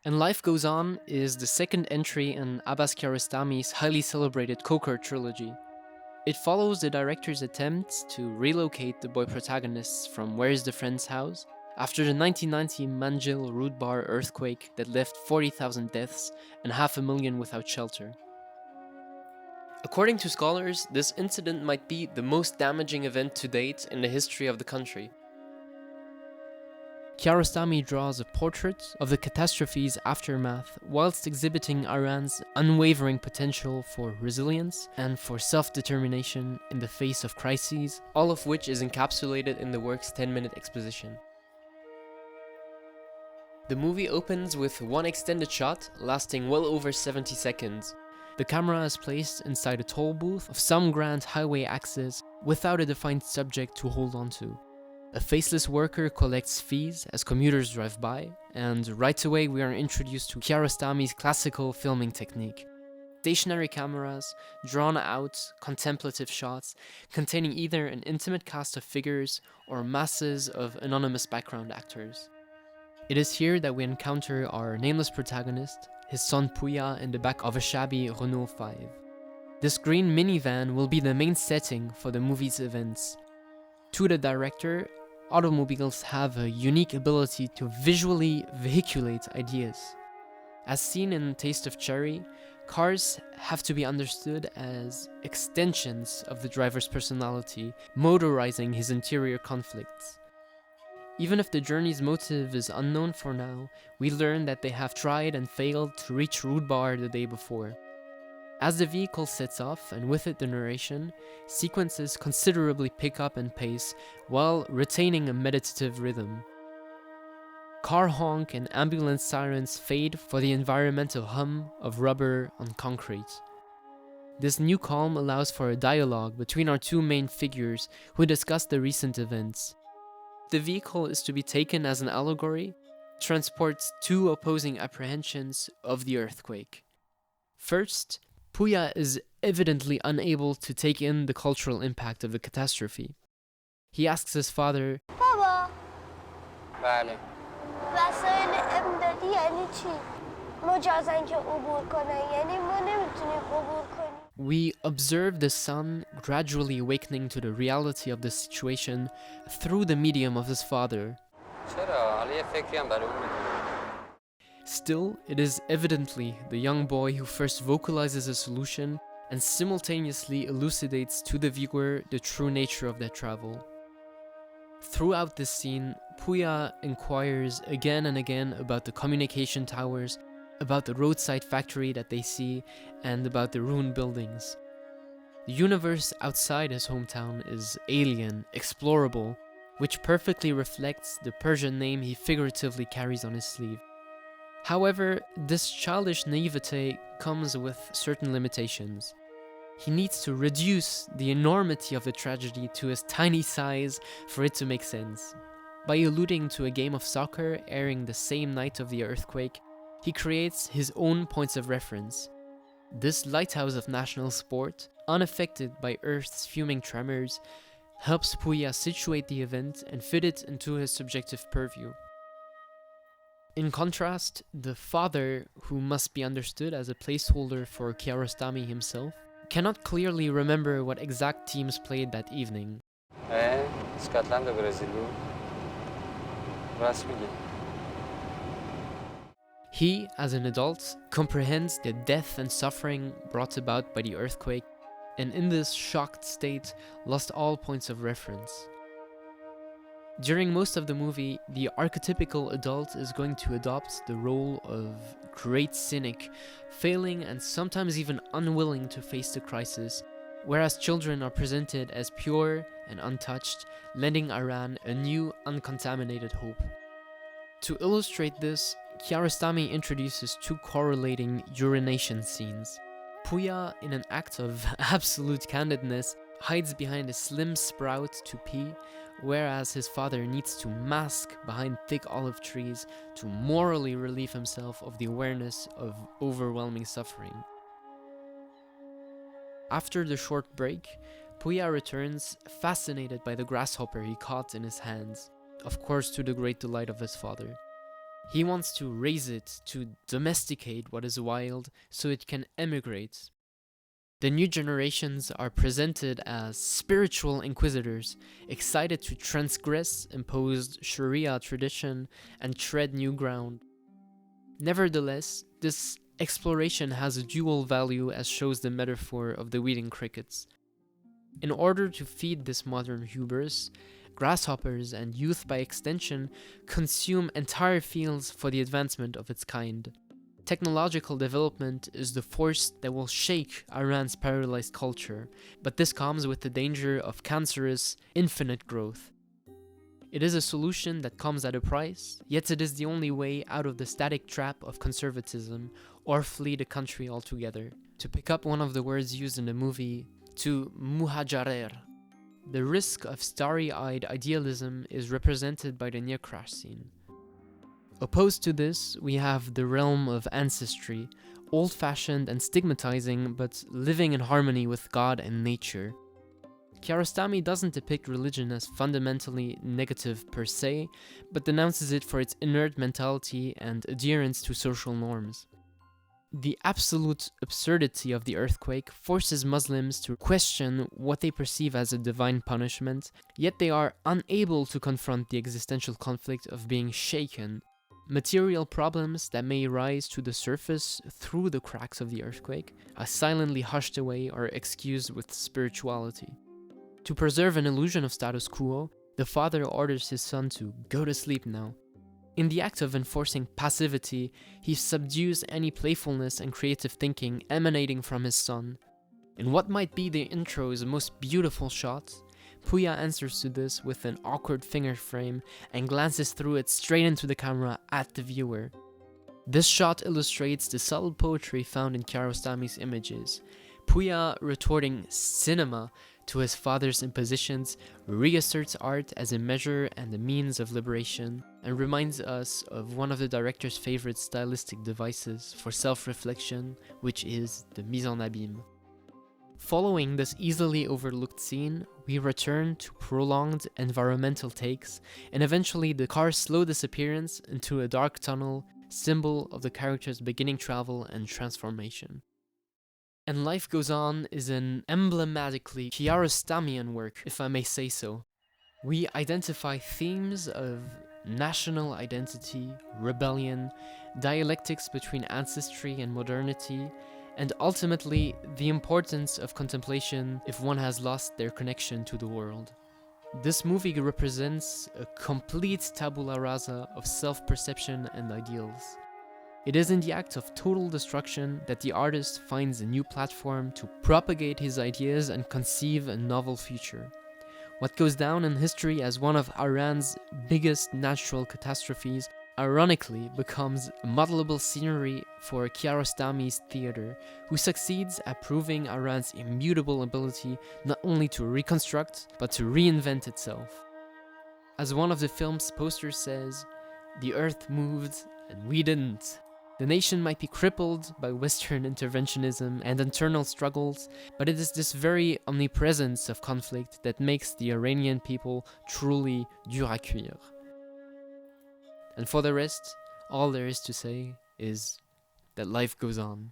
And Life Goes On is the second entry in Abbas Kiarostami's highly celebrated Coker trilogy. It follows the director's attempts to relocate the boy protagonists from Where's the Friend's House after the 1990 Manjil root bar earthquake that left 40,000 deaths and 500,000 without shelter. According to scholars, this incident might be the most damaging event to date in the history of the country. Kiarostami draws a portrait of the catastrophe's aftermath whilst exhibiting Iran's unwavering potential for resilience and for self-determination in the face of crises, all of which is encapsulated in the work's 10-minute exposition. The movie opens with one extended shot lasting well over 70 seconds. The camera is placed inside a toll booth of some grand highway access without a defined subject to hold on to. A faceless worker collects fees as commuters drive by, and right away we are introduced to Kiarostami's classical filming technique. Stationary cameras, drawn out, contemplative shots, containing either an intimate cast of figures or masses of anonymous background actors. It is here that we encounter our nameless protagonist, his son Puya in the back of a shabby Renault 5. This green minivan will be the main setting for the movie's events. To the director, automobiles have a unique ability to visually vehiculate ideas. As seen in Taste of Cherry, cars have to be understood as extensions of the driver's personality, motorizing his interior conflicts. Even if the journey's motive is unknown for now, we learn that they have tried and failed to reach Root Bar the day before. As the vehicle sets off, and with it the narration, sequences considerably pick up in pace while retaining a meditative rhythm. Car honk and ambulance sirens fade for the environmental hum of rubber on concrete. This new calm allows for a dialogue between our two main figures who discuss the recent events. The vehicle is to be taken as an allegory, transports two opposing apprehensions of the earthquake. First, Puya is evidently unable to take in the cultural impact of the catastrophe. He asks his father, Baba, بله. وسایل امدادی یعنی چی؟ مجازن که عبور کنن یعنی ما نمیتونیم عبور کنیم. We observe the son gradually awakening to the reality of the situation through the medium of his father. چرا؟ حالا یه فکری هم برای اون می‌کنم. Still, it is evidently the young boy who first vocalizes a solution and simultaneously elucidates to the viewer the true nature of their travel. Throughout this scene, Puya inquires again and again about the communication towers, about the roadside factory that they see, and about the ruined buildings. The universe outside his hometown is alien, explorable, which perfectly reflects the Persian name he figuratively carries on his sleeve. However, this childish naivete comes with certain limitations. He needs to reduce the enormity of the tragedy to its tiny size for it to make sense. By alluding to a game of soccer airing the same night of the earthquake, he creates his own points of reference. This lighthouse of national sport, unaffected by Earth's fuming tremors, helps Puya situate the event and fit it into his subjective purview. In contrast, the father, who must be understood as a placeholder for Kiarostami himself, cannot clearly remember what exact teams played that evening. اسکاتلند و برزیل بود. راست میگی. He, as an adult, comprehends the death and suffering brought about by the earthquake, and in this shocked state, lost all points of reference. During most of the movie, the archetypical adult is going to adopt the role of great cynic, failing and sometimes even unwilling to face the crisis, whereas children are presented as pure and untouched, lending Iran a new, uncontaminated hope. To illustrate this, Kiarostami introduces two correlating urination scenes. Puya, in an act of absolute candidness, hides behind a slim sprout to pee, whereas his father needs to mask behind thick olive trees to morally relieve himself of the awareness of overwhelming suffering. After the short break, Puya returns, fascinated by the grasshopper he caught in his hands, of course to the great delight of his father. He wants to raise it, to domesticate what is wild, so it can emigrate. The new generations are presented as spiritual inquisitors, excited to transgress imposed Sharia tradition and tread new ground. Nevertheless, this exploration has a dual value, as shows the metaphor of the weeding crickets. In order to feed this modern hubris, grasshoppers and youth by extension consume entire fields for the advancement of its kind. Technological development is the force that will shake Iran's paralyzed culture, but this comes with the danger of cancerous, infinite growth. It is a solution that comes at a price, yet it is the only way out of the static trap of conservatism, or flee the country altogether. To pick up one of the words used in the movie, to muhajarer. The risk of starry-eyed idealism is represented by the near-crash scene. Opposed to this, we have the realm of ancestry, old-fashioned and stigmatizing, but living in harmony with God and nature. Kiarostami doesn't depict religion as fundamentally negative per se, but denounces it for its inert mentality and adherence to social norms. The absolute absurdity of the earthquake forces Muslims to question what they perceive as a divine punishment, yet they are unable to confront the existential conflict of being shaken. Material problems that may rise to the surface through the cracks of the earthquake are silently hushed away or excused with spirituality. To preserve an illusion of status quo, the father orders his son to go to sleep now. In the act of enforcing passivity, he subdues any playfulness and creative thinking emanating from his son. In what might be the intro's most beautiful shot, Puya answers to this with an awkward finger frame and glances through it straight into the camera at the viewer. This shot illustrates the subtle poetry found in Kiarostami's images. Puya, retorting cinema to his father's impositions, reasserts art as a measure and a means of liberation, and reminds us of one of the director's favorite stylistic devices for self-reflection, which is the mise en abîme. Following this easily overlooked scene, we return to prolonged environmental takes, and eventually the car's slow disappearance into a dark tunnel, symbol of the character's beginning travel and transformation. And Life Goes On is an emblematically Kiarostamian work, if I may say so. We identify themes of national identity, rebellion, dialectics between ancestry and modernity, and ultimately the importance of contemplation if one has lost their connection to the world. This movie represents a complete tabula rasa of self-perception and ideals. It is in the act of total destruction that the artist finds a new platform to propagate his ideas and conceive a novel future. What goes down in history as one of Iran's biggest natural catastrophes ironically becomes modelable scenery for Kiarostami's theater, who succeeds at proving Iran's immutable ability not only to reconstruct, but to reinvent itself. As one of the film's posters says, "The earth moved and we didn't." The nation might be crippled by Western interventionism and internal struggles, but it is this very omnipresence of conflict that makes the Iranian people truly dur à cuire. And for the rest, all there is to say is that life goes on.